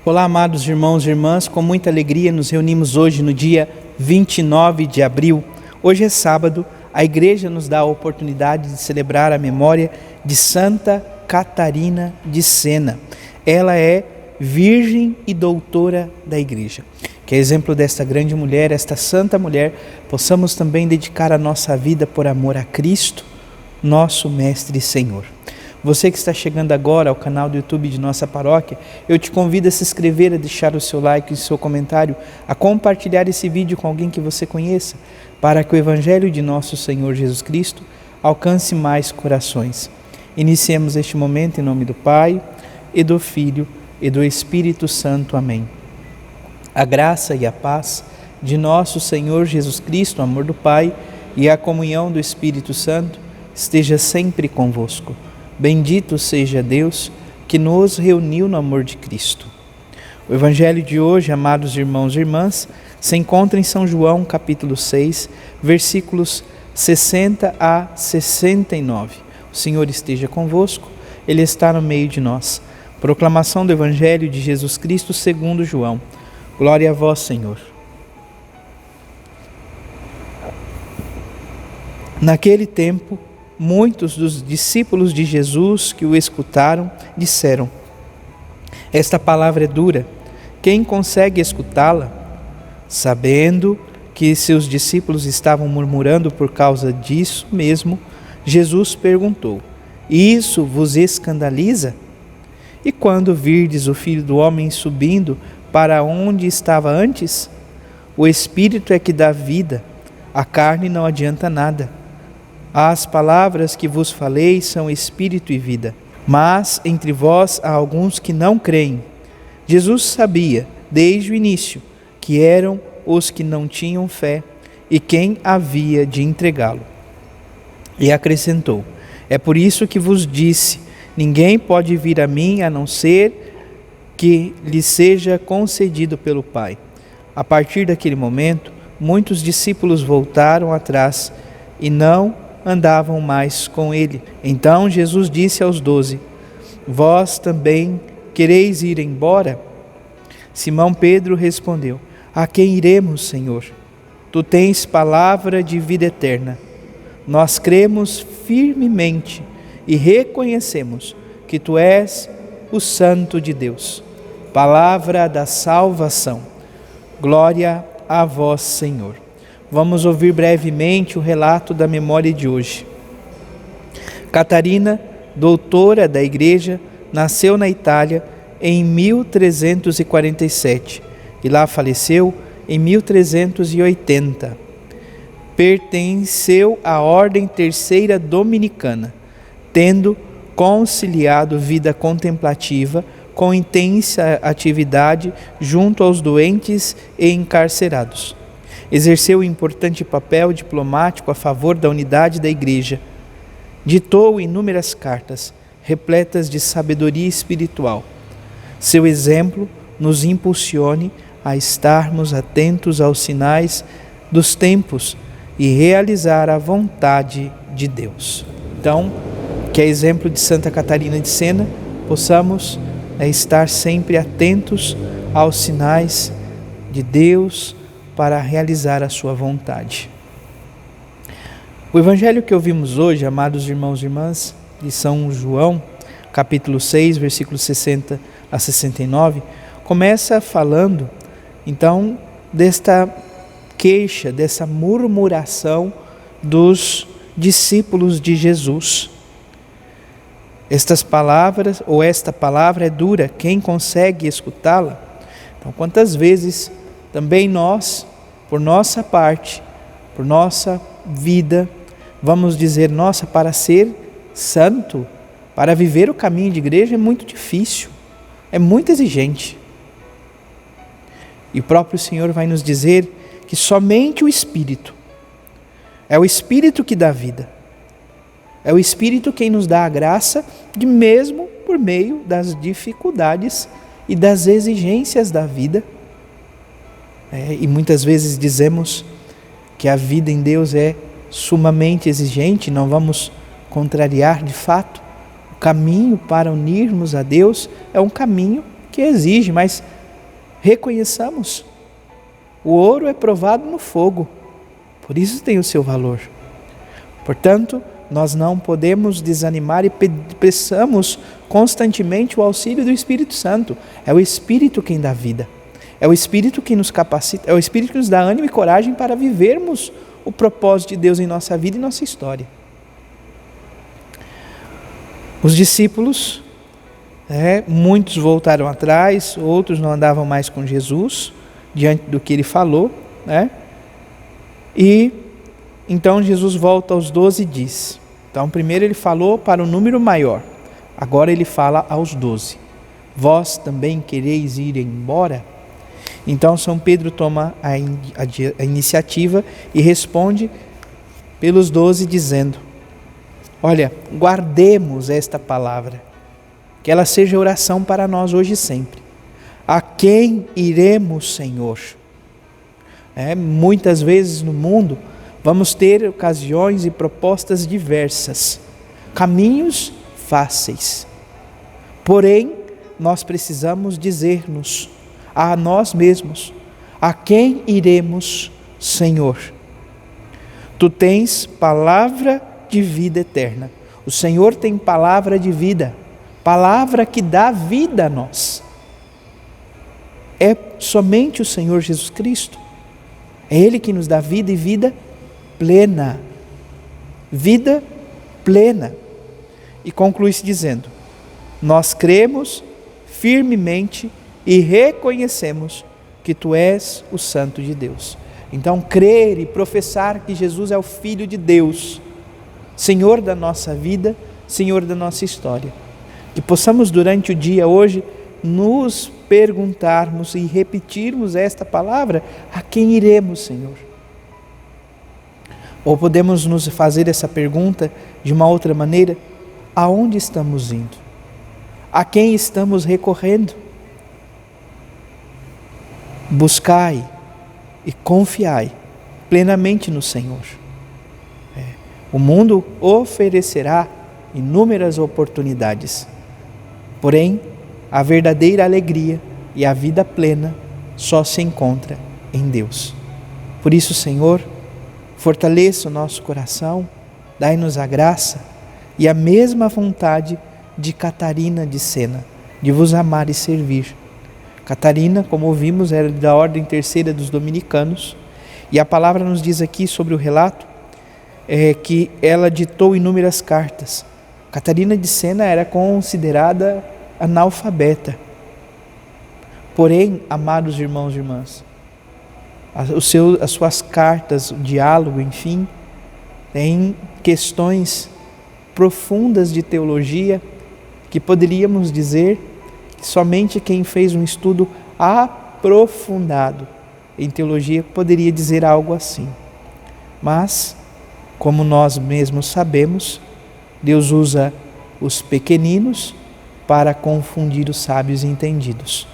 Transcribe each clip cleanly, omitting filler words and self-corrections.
Olá, amados irmãos e irmãs, com muita alegria nos reunimos hoje no dia 29 de abril. Hoje é sábado, a igreja nos dá a oportunidade de celebrar a memória de Santa Catarina de Sena. Ela é virgem e doutora da igreja. Que, exemplo desta grande mulher, esta santa mulher, possamos também dedicar a nossa vida por amor a Cristo, nosso Mestre e Senhor. Você que está chegando agora ao canal do YouTube de nossa paróquia, eu te convido a se inscrever, a deixar o seu like e o seu comentário, a compartilhar esse vídeo com alguém que você conheça, para que o Evangelho de nosso Senhor Jesus Cristo alcance mais corações. Iniciemos este momento em nome do Pai, e do Filho, e do Espírito Santo. Amém. A graça e a paz de nosso Senhor Jesus Cristo, o amor do Pai e a comunhão do Espírito Santo esteja sempre convosco. Bendito seja Deus que nos reuniu no amor de Cristo. O Evangelho de hoje, amados irmãos e irmãs, se encontra em São João, capítulo 6, versículos 60 a 69. O Senhor esteja convosco, Ele está no meio de nós. Proclamação do Evangelho de Jesus Cristo segundo João. Glória a vós, Senhor. Naquele tempo, muitos dos discípulos de Jesus que o escutaram disseram: esta palavra é dura, quem consegue escutá-la? Sabendo que seus discípulos estavam murmurando por causa disso mesmo, Jesus perguntou: isso vos escandaliza? E quando virdes o Filho do Homem subindo para onde estava antes? O Espírito é que dá vida, a carne não adianta nada. As palavras que vos falei são espírito e vida, mas entre vós há alguns que não creem. Jesus sabia, desde o início, que eram os que não tinham fé e quem havia de entregá-lo. E acrescentou: é por isso que vos disse, ninguém pode vir a mim a não ser que lhe seja concedido pelo Pai. A partir daquele momento, muitos discípulos voltaram atrás e não andavam mais com ele. Então Jesus disse aos 12: vós também quereis ir embora? Simão Pedro respondeu: a quem iremos, Senhor? Tu tens palavra de vida eterna. Nós cremos firmemente e reconhecemos que tu és o Santo de Deus. Palavra da salvação. Glória a vós, Senhor. Vamos ouvir brevemente o relato da memória de hoje. Catarina, doutora da Igreja, nasceu na Itália em 1347 e lá faleceu em 1380. Pertenceu à Ordem Terceira Dominicana, tendo conciliado vida contemplativa com intensa atividade junto aos doentes e encarcerados. Exerceu um importante papel diplomático a favor da unidade da Igreja. Ditou inúmeras cartas, repletas de sabedoria espiritual. Seu exemplo nos impulsione a estarmos atentos aos sinais dos tempos e realizar a vontade de Deus. Então, que a exemplo de Santa Catarina de Sena, possamos estar sempre atentos aos sinais de Deus, para realizar a sua vontade. O Evangelho que ouvimos hoje, amados irmãos e irmãs, de São João, capítulo 6, versículos 60 a 69, começa falando, então, desta queixa, dessa murmuração dos discípulos de Jesus. Estas palavras, ou esta palavra é dura, quem consegue escutá-la? Então, quantas vezes também nós, por nossa parte, por nossa vida, vamos dizer, nossa, para ser santo, para viver o caminho de igreja é muito difícil, é muito exigente. E o próprio Senhor vai nos dizer que somente o Espírito, é o Espírito que dá vida, é o Espírito quem nos dá a graça de, mesmo por meio das dificuldades e das exigências da vida, e muitas vezes dizemos que a vida em Deus é sumamente exigente, não vamos contrariar de fato. O caminho para unirmos a Deus é um caminho que exige, mas reconheçamos. O ouro é provado no fogo, por isso tem o seu valor. Portanto, nós não podemos desanimar e peçamos constantemente o auxílio do Espírito Santo. É o Espírito quem dá vida. É o Espírito que nos capacita, é o Espírito que nos dá ânimo e coragem para vivermos o propósito de Deus em nossa vida e nossa história. Os discípulos, muitos voltaram atrás, outros não andavam mais com Jesus, diante do que ele falou, E então Jesus volta aos 12 e diz, então primeiro ele falou para o número maior, agora ele fala aos 12, vós também quereis ir embora? Então São Pedro toma a iniciativa e responde pelos 12 dizendo, olha, guardemos esta palavra, que ela seja oração para nós hoje e sempre. A quem iremos, Senhor? Muitas vezes no mundo vamos ter ocasiões e propostas diversas, caminhos fáceis. Porém, nós precisamos dizer-nos a nós mesmos, a quem iremos, Senhor? Tu tens palavra de vida eterna. O Senhor tem palavra de vida, palavra que dá vida a nós. É somente o Senhor Jesus Cristo. É Ele que nos dá vida e vida plena. Vida plena. E conclui-se dizendo, nós cremos firmemente e reconhecemos que Tu és o Santo de Deus. Então, crer e professar que Jesus é o Filho de Deus, Senhor da nossa vida, Senhor da nossa história. Que possamos durante o dia hoje nos perguntarmos e repetirmos esta palavra, a quem iremos, Senhor? Ou podemos nos fazer essa pergunta de uma outra maneira, aonde estamos indo? A quem estamos recorrendo? Buscai e confiai plenamente no Senhor. O mundo oferecerá inúmeras oportunidades, porém, a verdadeira alegria e a vida plena só se encontra em Deus. Por isso, Senhor, fortaleça o nosso coração, dai-nos a graça e a mesma vontade de Catarina de Sena, de vos amar e servir. Catarina, como ouvimos, era da ordem terceira dos dominicanos, e a palavra nos diz aqui sobre o relato que ela ditou inúmeras cartas. Catarina de Sena era considerada analfabeta. Porém, amados irmãos e irmãs, as suas cartas, o diálogo, enfim, tem questões profundas de teologia que poderíamos dizer que somente quem fez um estudo aprofundado em teologia poderia dizer algo assim. Mas, como nós mesmos sabemos, Deus usa os pequeninos para confundir os sábios e entendidos.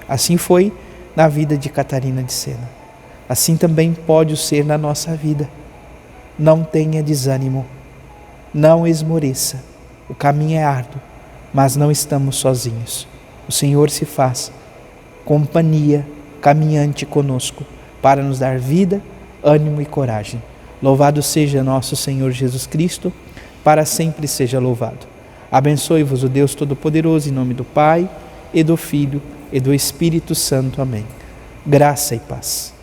Assim foi na vida de Catarina de Sena. Assim também pode ser na nossa vida. Não tenha desânimo, não esmoreça. O caminho é árduo, mas não estamos sozinhos. O Senhor se faz companhia caminhante conosco para nos dar vida, ânimo e coragem. Louvado seja nosso Senhor Jesus Cristo, para sempre seja louvado. Abençoe-vos o Deus Todo-Poderoso, em nome do Pai, e do Filho, e do Espírito Santo. Amém. Graça e paz.